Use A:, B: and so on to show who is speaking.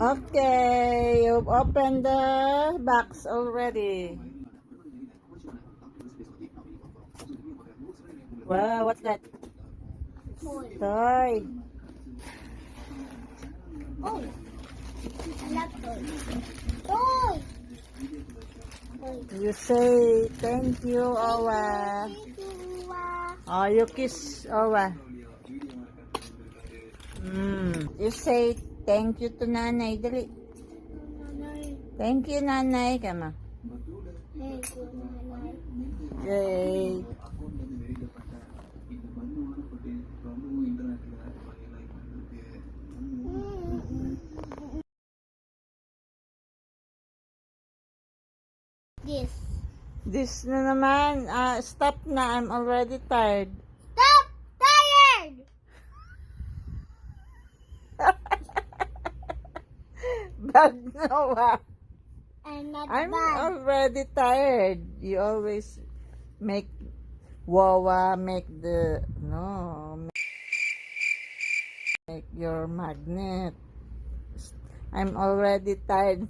A: Okay, you've opened the box already. Wow, what's that? Toy.
B: Oh, I love toy.
A: You say thank you, Owa. Oh, you kiss Owa. You say thank you to Nanay. Dali. Thank you, Nanay. Kama. Yay. This na naman. Stop na. I'm already tired.
B: Stop! Tired!
A: Bad Noah.
B: I'm not
A: I'm
B: bad.
A: already tired. You always make Wawa make the make your magnet. I'm already tired.